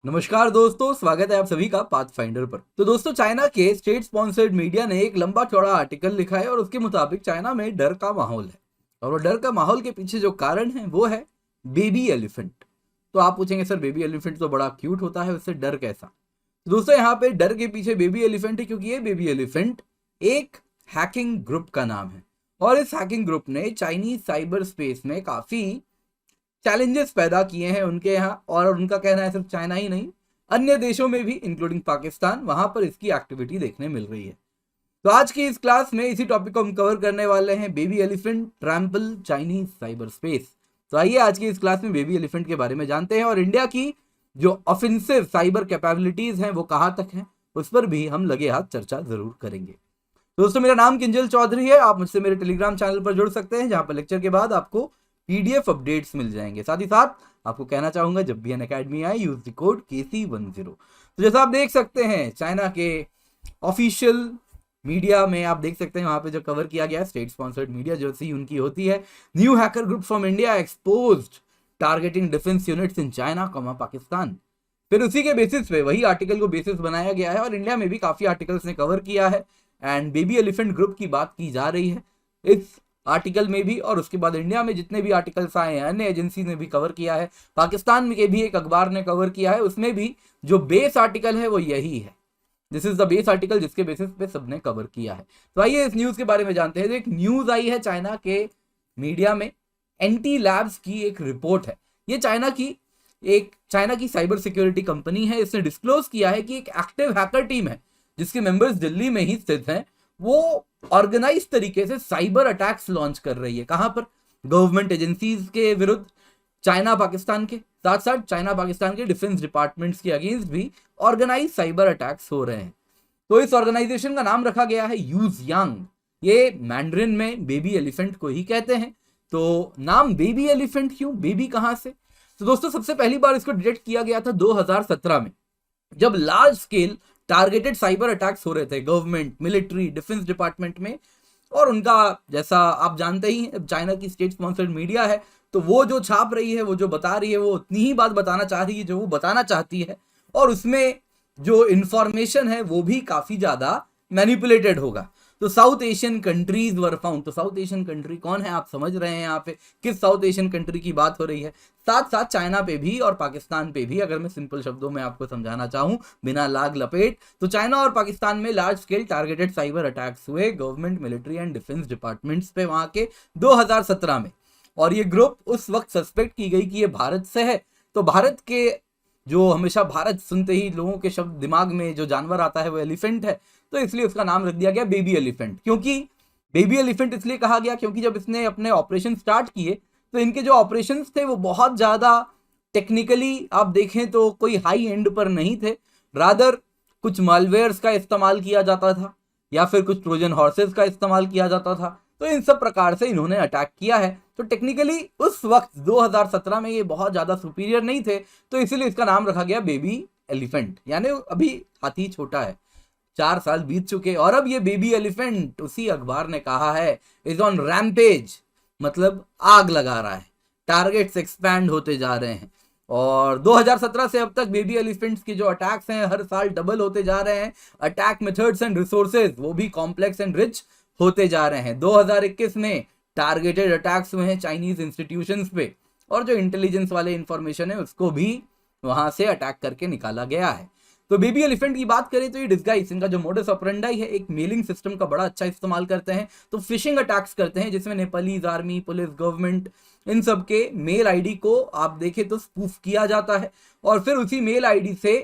नमस्कार दोस्तों, स्वागत है आप सभी का पाथ फाइंडर पर। तो दोस्तों, चाइना के स्टेट स्पॉन्सर्ड मीडिया ने एक लंबा चौड़ा आर्टिकल लिखा है और उसके मुताबिक चाइना में डर का माहौल है। और वो डर का माहौल के पीछे जो कारण है वो है बेबी एलिफेंट। तो आप पूछेंगे सर, बेबी एलिफेंट तो बड़ा क्यूट होता है, उससे डर कैसा? तो दोस्तों, यहाँ पे डर के पीछे बेबी एलिफेंट है क्योंकि ये बेबी एलिफेंट एक हैकिंग ग्रुप का नाम है। और इस हैकिंग ग्रुप ने चाइनीज साइबर स्पेस में काफी चैलेंजेस पैदा किए हैं उनके यहाँ। और उनका कहना है सिर्फ चाइना ही नहीं, अन्य देशों में भी इंक्लूडिंग पाकिस्तान, वहां पर इसकी एक्टिविटी देखने मिल रही है। तो आज की इस क्लास में इसी टॉपिक को हम कवर करने वाले हैं, baby elephant trample Chinese cyber space. तो आइए आज की इस क्लास में बेबी एलिफेंट के बारे में जानते हैं और इंडिया की जो ऑफेंसिव साइबर कैपेबिलिटीज हैं वो कहाँ तक हैं, उस पर भी हम लगे हाथ चर्चा जरूर करेंगे। दोस्तों, मेरा नाम किंजल चौधरी है। आप मुझसे मेरे टेलीग्राम चैनल पर जुड़ सकते हैं, जहां पर लेक्चर के बाद आपको पीडीएफ अपडेट्स मिल जाएंगे। साथ ही साथ आपको कहना चाहूंगा, जब भी अनअकैडमी आए यूज द कोड KC10। तो जैसा आप देख सकते हैं, चाइना के ऑफिशियल मीडिया में आप देख सकते हैं वहां पे जो कवर किया गया है, स्टेट स्पॉन्सर्ड मीडिया जो सी उनकी होती है, new hacker group from India exposed targeting defence units in China Pakistan. फिर उसी के बेसिस पे वही आर्टिकल को बेसिस बनाया गया है और इंडिया में भी काफी आर्टिकल्स ने कवर किया है एंड बेबी एलिफेंट ग्रुप की बात की जा रही है इस आर्टिकल में भी। और उसके बाद इंडिया में जितने भी आर्टिकल्स आए हैं, अन्य एजेंसी ने भी कवर किया है, पाकिस्तान में के भी एक अखबार ने कवर किया है, उसमें भी जो बेस आर्टिकल है वो यही है। This is the base article जिसके बेसिस पे सबने कवर किया है। तो आइए इस न्यूज के बारे में जानते हैं। तो एक न्यूज आई है चाइना के मीडिया में, एंटी लैब्स की एक रिपोर्ट है। ये चाइना की साइबर सिक्योरिटी कंपनी है। इसने डिस्क्लोज किया है कि एक एक्टिव हैकर टीम है जिसके मेंबर्स दिल्ली में ही स्थित हैं, वो ऑर्गेनाइज तरीके से साइबर अटैक्स लॉन्च कर रही है। कहां पर? गवर्नमेंट एजेंसीज के विरुद्ध, चाइना पाकिस्तान के साथ साथ चाइना पाकिस्तान के डिफेंस डिपार्टमेंट्स के अगेंस्ट भी ऑर्गेनाइज साइबर अटैक्स हो रहे हैं। तो इस ऑर्गेनाइजेशन का नाम रखा गया है यूज यांग। ये मैंड्रिन में बेबी एलिफेंट को ही कहते हैं। तो नाम बेबी एलिफेंट क्यों, बेबी कहां से? तो दोस्तों, सबसे पहली बार इसको डिटेक्ट किया गया था 2017 में, जब large scale targeted cyber attacks हो रहे थे गवर्नमेंट, मिलिट्री, डिफेंस डिपार्टमेंट में। और उनका, जैसा आप जानते ही हैं, चाइना की स्टेट स्पॉन्सर्ड मीडिया है, तो वो जो छाप रही है, वो जो बता रही है, वो उतनी ही बात बताना चाह रही है जो वो बताना चाहती है। और उसमें जो इंफॉर्मेशन है वो भी काफी ज्यादा मैनिपुलेटेड होगा। तो south Asian countries were found. तो साउथ एशियन कंट्री कौन है, आप समझ रहे हैं यहाँ पे किस साउथ एशियन कंट्री की बात हो रही है। साथ साथ चाइना पे भी और पाकिस्तान पे भी, अगर मैं सिंपल शब्दों में आपको समझाना चाहूं बिना लाग लपेट, तो चाइना और पाकिस्तान में large scale targeted cyber attacks हुए government, military and defence departments पे वहां के 2017 में। और ये ग्रुप उस वक्त सस्पेक्ट की गई कि ये भारत से है। तो भारत के, जो हमेशा भारत सुनते ही लोगों के शब्द दिमाग में जो जानवर आता है वो एलिफेंट है, तो इसलिए उसका नाम रख दिया गया बेबी एलिफेंट। क्योंकि बेबी एलिफेंट इसलिए कहा गया क्योंकि जब इसने अपने ऑपरेशन स्टार्ट किए तो इनके जो ऑपरेशंस थे वो बहुत ज्यादा टेक्निकली आप देखें तो कोई हाई एंड पर नहीं थे। रादर कुछ मालवेयर्स का इस्तेमाल किया जाता था या फिर कुछ ट्रोजन हॉर्सेस का इस्तेमाल किया जाता था। तो इन सब प्रकार से इन्होंने अटैक किया है। तो टेक्निकली उस वक्त 2017 में ये बहुत ज्यादा सुपीरियर नहीं थे, तो इसीलिए इसका नाम रखा गया बेबी एलिफेंट, यानी अभी हाथी छोटा है। 4 साल बीत चुके और अब ये बेबी एलिफेंट, उसी अखबार ने कहा है, इज ऑन रैम्पेज, मतलब आग लगा रहा है। टारगेट्स एक्सपैंड होते जा रहे हैं और 2017 से अब तक बेबी एलिफेंट्स की जो अटैक्स हैं हर साल डबल होते जा रहे हैं। अटैक मेथड्स एंड रिसोर्सेज वो भी कॉम्प्लेक्स एंड रिच होते जा रहे हैं। 2021 में टारगेटेड अटैक्स हुए हैं चाइनीज इंस्टीट्यूशंस पे, और जो इंटेलिजेंस वाले इंफॉर्मेशन है उसको भी वहां से अटैक करके निकाला गया है। तो बेबी एलिफेंट की बात करें तो ये डिस्गाइज, इनका जो मोडस ऑपरेंडाई है, एक मेलिंग सिस्टम का बड़ा अच्छा इस्तेमाल करते हैं। तो फिशिंग अटैक्स करते हैं जिसमें नेपालीज आर्मी, पुलिस, गवर्नमेंट, इन सब के मेल आईडी को आप देखें तो स्पूफ किया जाता है और फिर उसी मेल आईडी से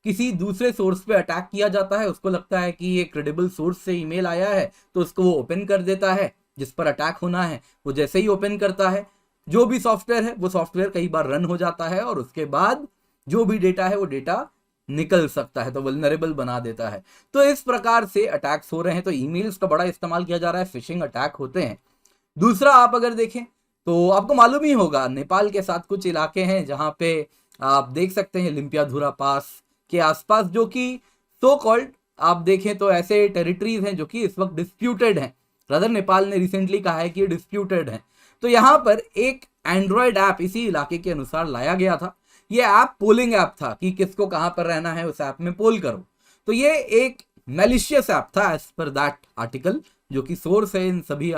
किसी दूसरे सोर्स पे अटैक किया जाता है। उसको लगता है कि ये क्रेडिबल सोर्स से ईमेल आया है तो उसको वो ओपन कर देता है, जिस पर अटैक होना है वो जैसे ही ओपन करता है, जो भी सॉफ्टवेयर है वो सॉफ्टवेयर कई बार रन हो जाता है और उसके बाद जो भी डेटा है वो डेटा निकल सकता है, तो वल्नरेबल बना देता है। तो इस प्रकार से अटैक्स हो रहे हैं। तो ईमेल्स का बड़ा इस्तेमाल किया जा रहा है, फिशिंग अटैक होते हैं। दूसरा, आप अगर देखें तो आपको मालूम ही होगा, नेपाल के साथ कुछ इलाके हैं जहां पे आप देख सकते हैं लिम्पियाधुरा पास के आसपास, जो कि सो कॉल्ड आप देखें तो ऐसे टेरिटरीज हैं जो कि इस वक्त डिस्प्यूटेड हैं। रदर नेपाल ने रिसेंटली कहा है कि ये डिस्प्यूटेड है। तो यहाँ पर एक एंड्रॉयड ऐप इसी इलाके के अनुसार लाया गया था ये ऐप पोलिंग ऐप था कि किसको कहां पर रहना है, उस ऐप में पोल करो। तो ये एक मैलिशियस ऐप था एज पर दैट आर्टिकल, जो कि सोर्स है इन सभी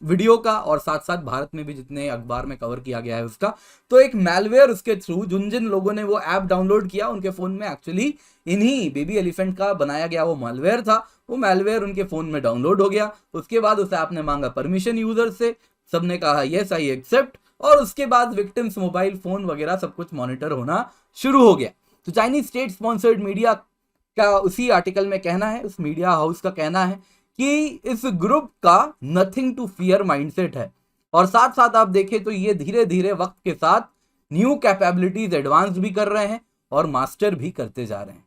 वीडियो का और साथ साथ भारत में भी जितने अखबार में कवर किया गया है उसका। तो एक मैलवेयर उसके थ्रू जिन जिन लोगों ने वो ऐप डाउनलोड किया उनके फोन में एक्चुअली इन्हीं बेबी एलिफेंट का बनाया गया वो मैलवेयर था। वो मैलवेयर उनके फोन में डाउनलोड हो गया। उसके बाद उस ऐप ने मांगा परमिशन यूजर से, सबने कहा यस आई एक्सेप्ट, और उसके बाद विक्टिम्स मोबाइल फोन वगैरह सब कुछ मॉनिटर होना शुरू हो गया। तो चाइनीज स्टेट स्पॉन्सर्ड मीडिया का उसी आर्टिकल में कहना है, उस मीडिया हाउस का कहना है कि इस ग्रुप का नथिंग टू फियर माइंडसेट है, और साथ साथ आप देखें तो ये धीरे धीरे वक्त के साथ न्यू कैपेबिलिटीज एडवांस भी कर रहे हैं और मास्टर भी करते जा रहे हैं।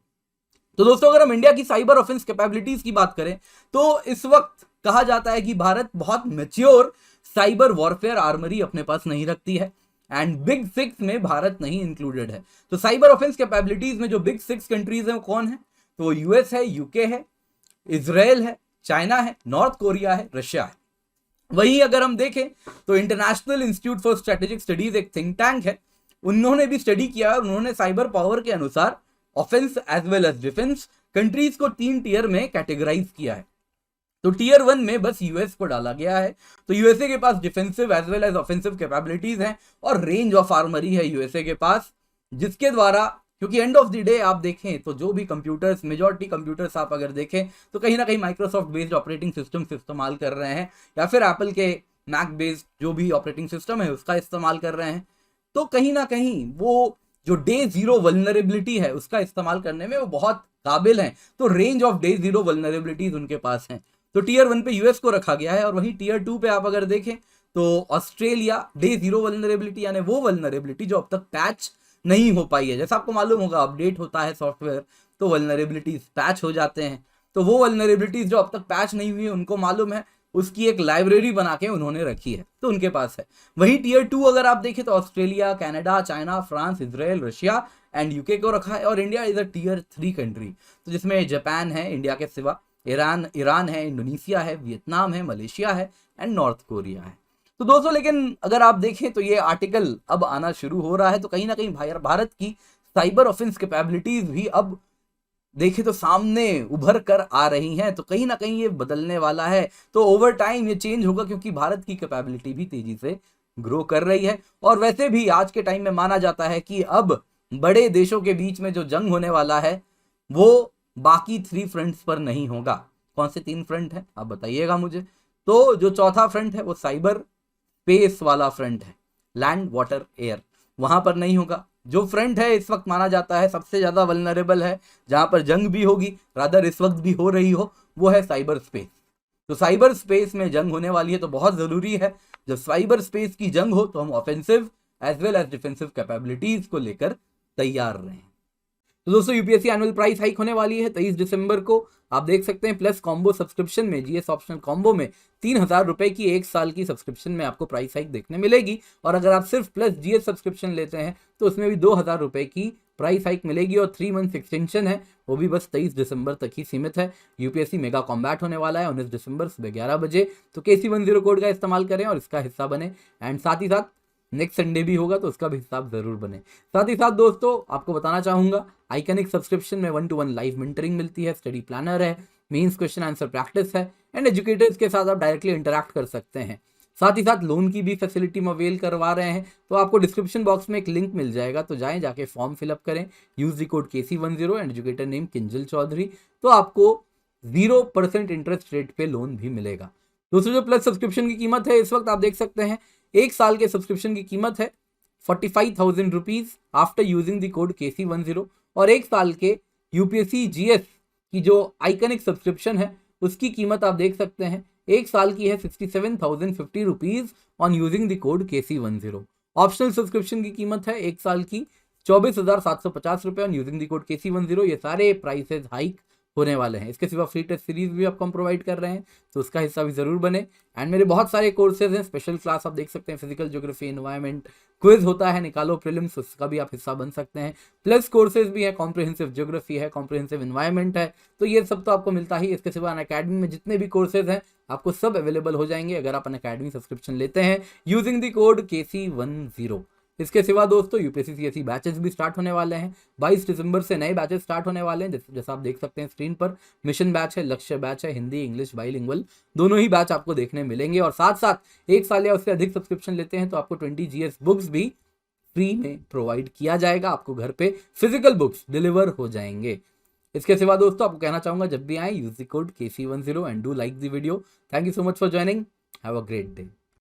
तो दोस्तों अगर हम इंडिया की साइबर ऑफेंस कैपेबिलिटीज की बात करें तो इस वक्त कहा जाता है कि भारत बहुत मैच्योर साइबर वॉरफेयर आर्मरी अपने पास नहीं रखती है, एंड बिग सिक्स में भारत नहीं इंक्लूडेड है। तो साइबर ऑफेंस कैपेबिलिटीज में जो बिग सिक्स कंट्रीज हैं वो कौन है? तो यूएस है, यूके है, इजराइल है, चाइना है, नॉर्थ कोरिया है, रशिया है। वहीं अगर हम देखें तो international institute for strategic studies एक थिंक टैंक है, उन्होंने भी स्टडी किया और उन्होंने साइबर पावर के अनुसार offence as well as defence countries को 3 टियर में कैटेगराइज किया है। तो टियर 1 में बस यूएस को डाला गया है। तो यूएसए के पास defensive as well as offensive capabilities हैं और रेंज ऑफ आर्मरी है यूएसए के पास, जिसके द्वारा, क्योंकि एंड ऑफ द डे आप देखें तो जो भी कंप्यूटर्स, मेजॉरिटी कंप्यूटर्स आप अगर देखें तो कहीं ना कहीं माइक्रोसॉफ्ट बेस्ड ऑपरेटिंग सिस्टम से इस्तेमाल कर रहे हैं, या फिर एप्पल के मैक बेस्ड जो भी ऑपरेटिंग सिस्टम है उसका इस्तेमाल कर रहे हैं। तो कहीं ना कहीं वो जो डे जीरो वल्नरेबिलिटी है उसका इस्तेमाल करने में वो बहुत काबिल हैं। तो range of day zero vulnerabilities उनके पास हैं। तो टियर 1 पे यूएस को रखा गया है, और वहीं टियर 2 पे आप अगर देखें तो ऑस्ट्रेलिया, डे जीरो वल्नरेबिलिटी यानी वो वल्नरेबिलिटी जो अब तक पैच नहीं हो पाई है। जैसा आपको मालूम होगा अपडेट होता है सॉफ्टवेयर तो वल्नरेबिलिटीज पैच हो जाते हैं। तो वो वल्नरेबिलिटीज जो अब तक पैच नहीं हुई है उनको मालूम है, उसकी एक लाइब्रेरी बना के उन्होंने रखी है, तो उनके पास है। वहीं टियर 2 अगर आप देखें तो Australia, Canada, China, France, Israel, Russia and UK को रखा है, और India is a tier 3 country, तो जिसमें जापान है इंडिया के सिवा, ईरान है, इंडोनेशिया है, वियतनाम है, मलेशिया है एंड नॉर्थ कोरिया है। तो दोस्तों लेकिन अगर आप देखें तो ये आर्टिकल अब आना शुरू हो रहा है, तो कहीं ना कहीं भारत की साइबर ऑफेंस कैपेबिलिटीज भी अब देखें तो सामने उभर कर आ रही हैं। तो कहीं ना कहीं ये बदलने वाला है, तो ओवर टाइम ये चेंज होगा, क्योंकि भारत की कैपेबिलिटी भी तेजी से ग्रो कर रही है। और वैसे भी आज के टाइम में माना जाता है कि अब बड़े देशों के बीच में जो जंग होने वाला है वो बाकी 3 फ्रंट्स पर नहीं होगा। कौन से 3 फ्रंट है आप बताइएगा मुझे? तो जो चौथा फ्रंट है वो साइबर स्पेस वाला फ्रंट है, लैंड, वाटर, एयर, वहां पर नहीं होगा। जो फ्रंट है इस वक्त माना जाता है सबसे ज्यादा वल्नरेबल है, जहां पर जंग भी होगी, रादर इस वक्त भी हो रही हो, वो है साइबर स्पेस। तो साइबर स्पेस में जंग होने वाली है, तो बहुत जरूरी है जब साइबर स्पेस की जंग हो तो हम offensive as well as defensive capabilities को लेकर तैयार रहें। तो दोस्तों यूपीएससी एनुअल प्राइस हाइक होने वाली है 23 दिसंबर को। आप देख सकते हैं प्लस कॉम्बो सब्सक्रिप्शन में, जीएस ऑप्शनल कॉम्बो में 3000 रुपए की 1 साल की सब्सक्रिप्शन में आपको प्राइस हाइक देखने मिलेगी, और अगर आप सिर्फ प्लस जीएस सब्सक्रिप्शन लेते हैं तो उसमें भी 2000 रुपए की प्राइस हाइक मिलेगी, और 3 मंथ एक्सटेंशन है वो भी बस 23 दिसंबर तक ही सीमित है। यूपीएससी मेगा कॉम्बैट होने वाला है 19 दिसंबर सुबह 11 बजे, तो KC10 कोड का इस्तेमाल करें और इसका हिस्सा बने। एंड साथ ही साथ नेक्स्ट संडे भी होगा तो उसका भी हिसाब जरूर बने। साथ ही साथ दोस्तों आपको बताना चाहूंगा आइकनिक सब्सक्रिप्शन में 1-to-1 लाइव मेंटरिंग मिलती है, स्टडी प्लानर है, मेंस क्वेश्चन आंसर प्रैक्टिस है, एंड एजुकेटर्स के साथ आप डायरेक्टली इंटरैक्ट कर सकते हैं। साथ ही साथ लोन की भी फैसिलिटी हम अवेल करवा रहे हैं, तो आपको डिस्क्रिप्शन बॉक्स में एक लिंक मिल जाएगा, तो जाके फॉर्म फिलअप करें, use the code KC10 and educator name Kinjal Chaudhary, तो आपको 0% इंटरेस्ट रेट पे लोन भी मिलेगा। दोस्तों जो प्लस सब्सक्रिप्शन की कीमत है इस वक्त आप देख सकते हैं, 1 साल के सब्सक्रिप्शन की कीमत है 45,000 rupees after using the code KC10, और 1 साल के यूपीएससी जीएस की जो आइकनिक सब्सक्रिप्शन है उसकी कीमत आप देख सकते हैं 1 साल की है 67,050 rupees on using the code KC10। Optional subscription की कीमत है 1 साल की 24,750 रुपये on using the code KC10। ये सारे प्राइसेस हाइक होने वाले हैं। इसके सिवा फ्री टेस्ट सीरीज भी आपको हम प्रोवाइड कर रहे हैं, तो उसका हिस्सा भी जरूर बने। एंड मेरे बहुत सारे कोर्सेज हैं, स्पेशल क्लास आप देख सकते हैं, फिजिकल ज्योग्राफी, एनवायरनमेंट, क्विज होता है, निकालो प्रीलिम्स, उसका भी आप हिस्सा बन सकते हैं। प्लस कोर्सेज भी है, कॉम्प्रिहेंसिव ज्योग्राफी है, कॉम्प्रिहेंसिव एनवायरनमेंट है, तो ये सब तो आपको मिलता ही। इसके सिवा अनअकैडमी में जितने भी कोर्सेज हैं आपको सब अवेलेबल हो जाएंगे अगर आप अनअकैडमी सब्सक्रिप्शन लेते हैं यूजिंग द कोड KC10। इसके सिवा दोस्तों यूपीएससी सीएसई बैचेस भी स्टार्ट होने वाले हैं। 22 दिसंबर से नए बैचेस स्टार्ट होने वाले हैं, जैसा आप देख सकते हैं स्क्रीन पर। मिशन बैच है, लक्ष्य बैच है, हिंदी इंग्लिश बाइलिंगुअल दोनों ही बैच आपको देखने मिलेंगे। और साथ साथ 1 साल या उससे अधिक सब्सक्रिप्शन लेते हैं तो आपको 20 जीएस बुक्स भी फ्री में प्रोवाइड किया जाएगा, आपको घर पे फिजिकल बुक्स डिलीवर हो जाएंगे। इसके सिवा दोस्तों आपको कहना चाहूंगा, जब भी आए use the code KC10 and do like the video. Thank you so much for joining, have a great day.